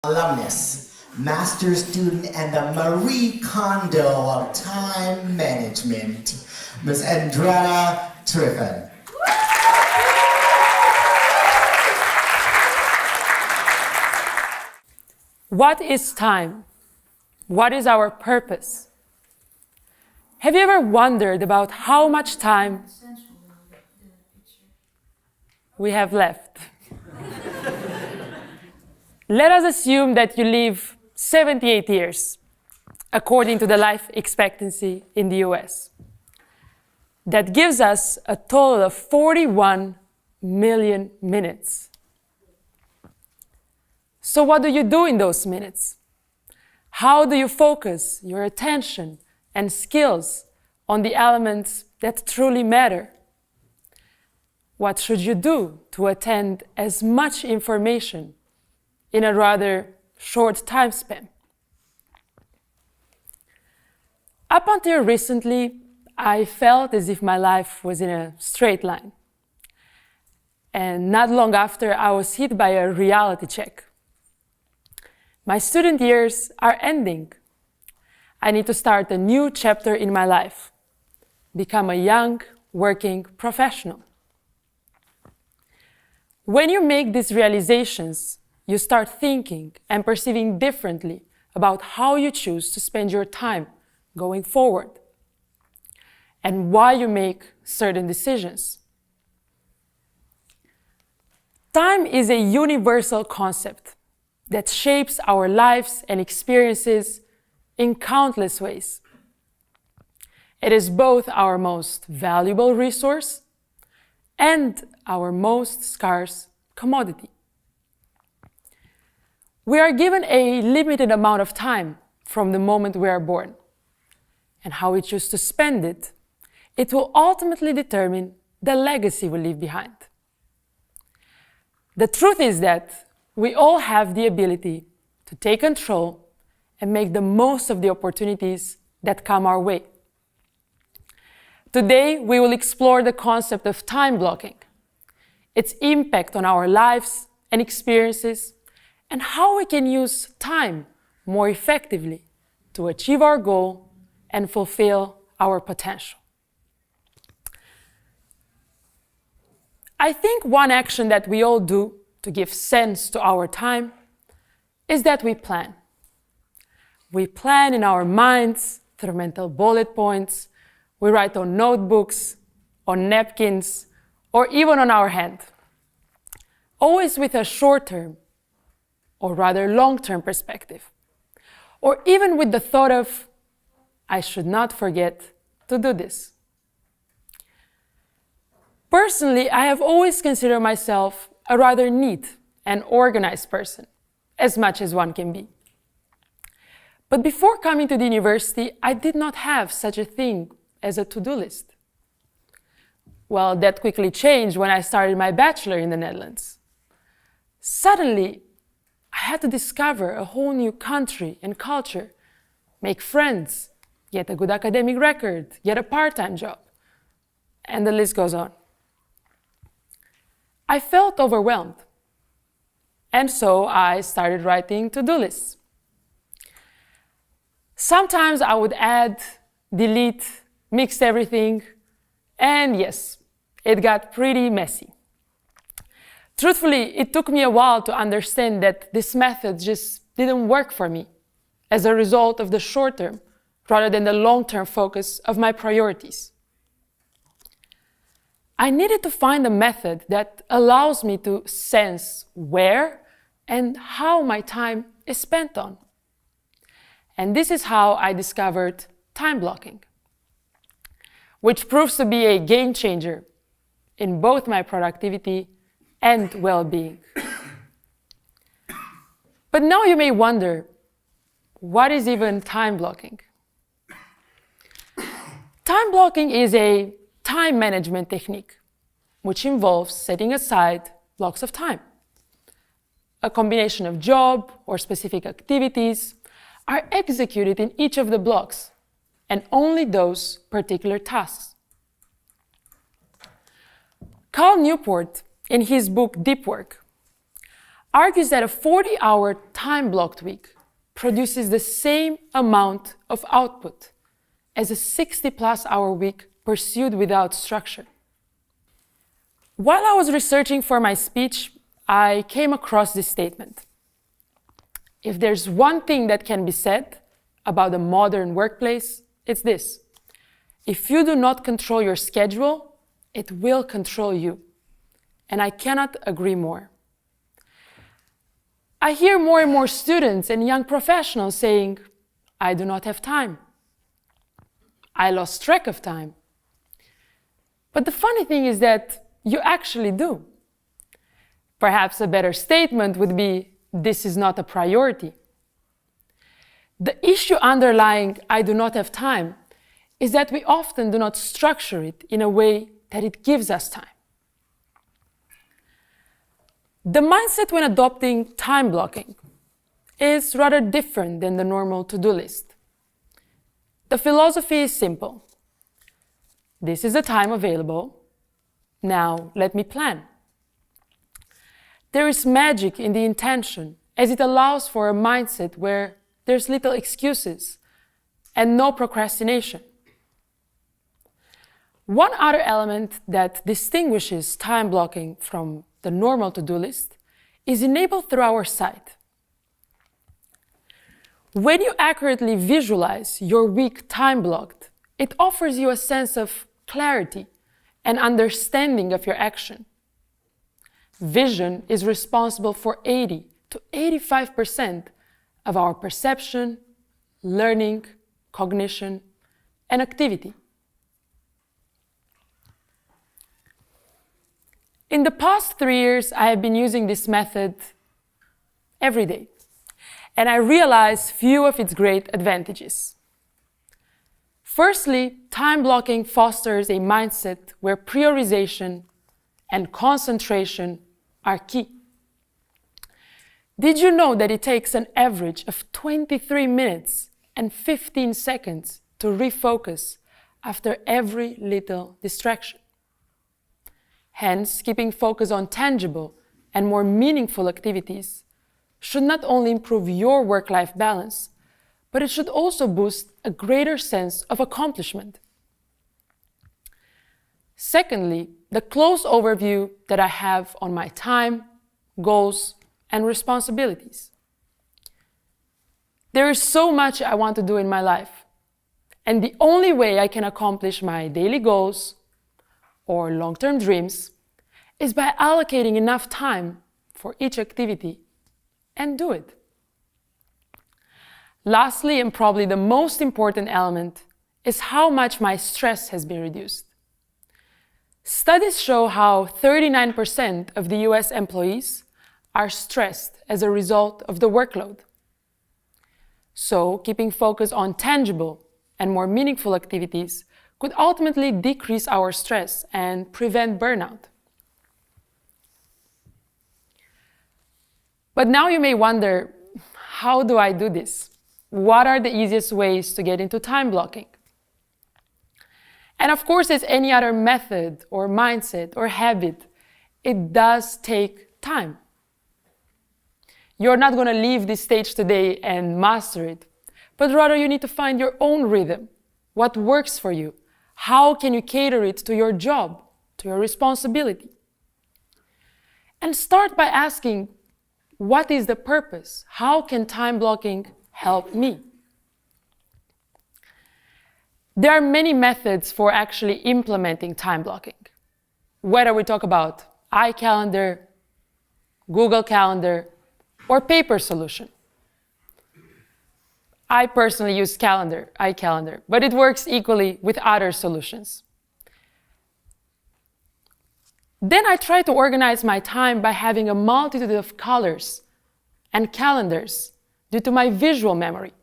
alumnus, master's student, and the Marie Kondo of time management, Ms. Andrada Triffin. What is time? What is our purpose? Have you ever wondered about how much time we have left? Let us assume that you live 78 years, according to the life expectancy in the US. That gives us a total of 41 million minutes. So what do you do in those minutes? How do you focus your attention and skills on the elements that truly matter? What should you do to attend as much information in a rather short time span? Up until recently, I felt as if my life was in a straight line. And not long after, I was hit by a reality check. My student years are ending. I need to start a new chapter in my life, become a young, working professional. When you make these realizations, you start thinking and perceiving differently about how you choose to spend your time going forward and why you make certain decisions. Time is a universal concept that shapes our lives and experiences in countless ways. It is both our most valuable resource and our most scarce commodity. We are given a limited amount of time from the moment we are born, and how we choose to spend it, it will ultimately determine the legacy we leave behind. The truth is that we all have the ability to take control and make the most of the opportunities that come our way. Today, we will explore the concept of time blocking, its impact on our lives and experiences, and how we can use time more effectively to achieve our goal and fulfill our potential. I think one action that we all do to give sense to our time is that we plan. We plan in our minds through mental bullet points. We write on notebooks, on napkins, or even on our hand, always with a short-term, or rather long-term perspective, or even with the thought of, I should not forget to do this. Personally, I have always considered myself a rather neat and organized person, as much as one can be. But before coming to the university, I did not have such a thing as a to-do list. Well, that quickly changed when I started my bachelor in the Netherlands. Suddenly, I had to discover a whole new country and culture, make friends, get a good academic record, get a part-time job, and the list goes on. I felt overwhelmed, and so I started writing to-do lists. Sometimes I would add, delete, mix everything, and yes, it got pretty messy. Truthfully, it took me a while to understand that this method just didn't work for me as a result of the short-term rather than the long-term focus of my priorities. I needed to find a method that allows me to sense where and how my time is spent on. And this is how I discovered time blocking, which proves to be a game changer in both my productivity and well-being. But now you may wonder, what is even time blocking? Time blocking is a time management technique, which involves setting aside blocks of time. A combination of job or specific activities are executed in each of the blocks, and only those particular tasks. Cal Newport, in his book Deep Work, argues that a 40-hour time-blocked week produces the same amount of output as a 60-plus hour week pursued without structure. While I was researching for my speech, I came across this statement. If there's one thing that can be said about the modern workplace, it's this. If you do not control your schedule, it will control you. And I cannot agree more. I hear more and more students and young professionals saying, I do not have time. I lost track of time. But the funny thing is that you actually do. Perhaps a better statement would be, this is not a priority. The issue underlying I do not have time is that we often do not structure it in a way that it gives us time. The mindset when adopting time blocking is rather different than the normal to-do list. The philosophy is simple. This is the time available. Now let me plan. There is magic in the intention as it allows for a mindset where there's little excuses and no procrastination. One other element that distinguishes time blocking from the normal to-do list is enabled through our sight. When you accurately visualize your week time blocked, it offers you a sense of clarity and understanding of your action. Vision is responsible for 80 to 85% of our perception, learning, cognition, and activity. In the past 3 years, I have been using this method every day, and I realize few of its great advantages. Firstly, time blocking fosters a mindset where prioritization and concentration are key. Did you know that it takes an average of 23 minutes and 15 seconds to refocus after every little distraction? Hence, keeping focus on tangible and more meaningful activities should not only improve your work-life balance, but it should also boost a greater sense of accomplishment. Secondly, the close overview that I have on my time, goals, and responsibilities. There is so much I want to do in my life, and the only way I can accomplish my daily goals or long-term dreams is by allocating enough time for each activity and do it. Lastly, and probably the most important element, is how much my stress has been reduced. Studies show how 39% of the US employees are stressed as a result of the workload. So, keeping focus on tangible and more meaningful activities could ultimately decrease our stress and prevent burnout. But now you may wonder, how do I do this? What are the easiest ways to get into time blocking? And of course, as any other method or mindset or habit, it does take time. You're not going to leave this stage today and master it, but rather you need to find your own rhythm. What works for you? How can you cater it to your job, to your responsibility? And start by asking, what is the purpose? How can time blocking help me? There are many methods for actually implementing time blocking. Whether we talk about iCalendar, Google Calendar, or paper solution. I personally use iCalendar, but it works equally with other solutions. Then I try to organize my time by having a multitude of colors and calendars due to my visual memory.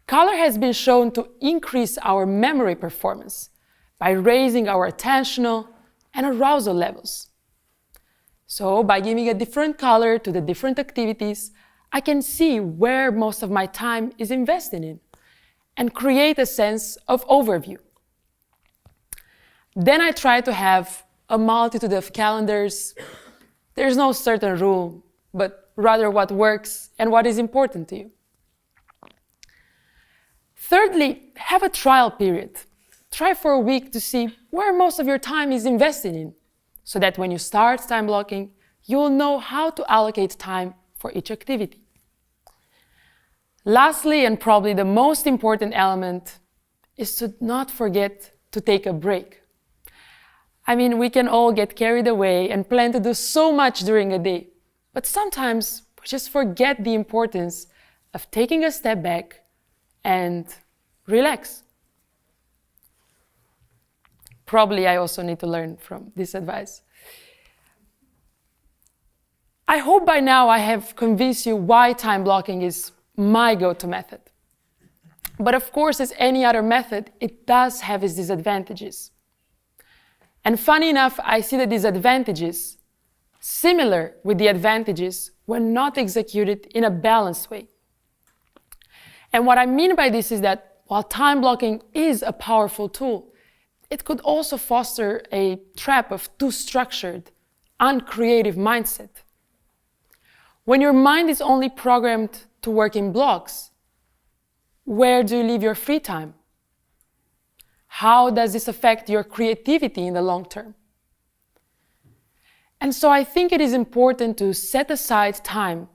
Color has been shown to increase our memory performance by raising our attentional and arousal levels. So by giving a different color to the different activities, I can see where most of my time is invested in and create a sense of overview. Then I try to have a multitude of calendars There's no certain rule, but rather what works and what is important to you. Thirdly, have a trial period. Try for a week to see where most of your time is invested in, so that when you start time blocking, you will know how to allocate time for each activity. Lastly, and probably the most important element, is to not forget to take a break. I mean, we can all get carried away and plan to do so much during a day, but sometimes we just forget the importance of taking a step back and relax. Probably I also need to learn from this advice. I hope by now I have convinced you why time blocking is my go-to method. But of course, as any other method, it does have its disadvantages. And funny enough, I see the disadvantages similar with the advantages when not executed in a balanced way. And what I mean by this is that while time blocking is a powerful tool, it could also foster a trap of too structured, uncreative mindset. When your mind is only programmed to work in blocks, where do you leave your free time? How does this affect your creativity in the long term? And so I think it is important to set aside time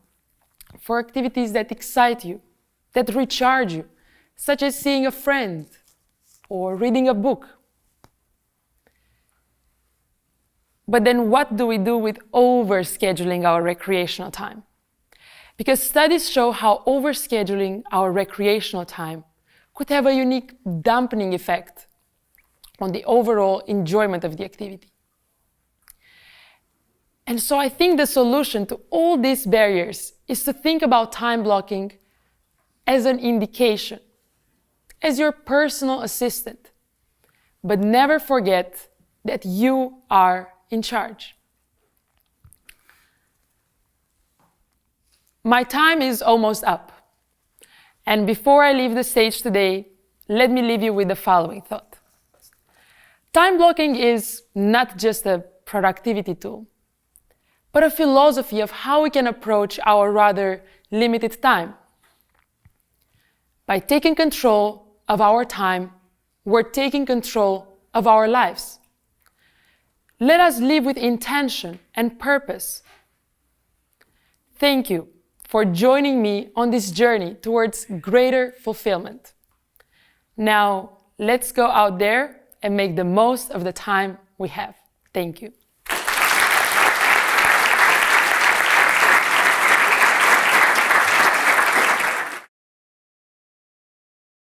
for activities that excite you, that recharge you, such as seeing a friend or reading a book. But then what do we do with overscheduling our recreational time? Because studies show how overscheduling our recreational time could have a unique dampening effect on the overall enjoyment of the activity. And so I think the solution to all these barriers is to think about time blocking as an indication, as your personal assistant. But never forget that you are in charge. My time is almost up. And before I leave the stage today, let me leave you with the following thought. Time blocking is not just a productivity tool, but a philosophy of how we can approach our rather limited time. By taking control of our time, we're taking control of our lives. Let us live with intention and purpose. Thank you for joining me on this journey towards greater fulfillment. Now, let's go out there and make the most of the time we have. Thank you.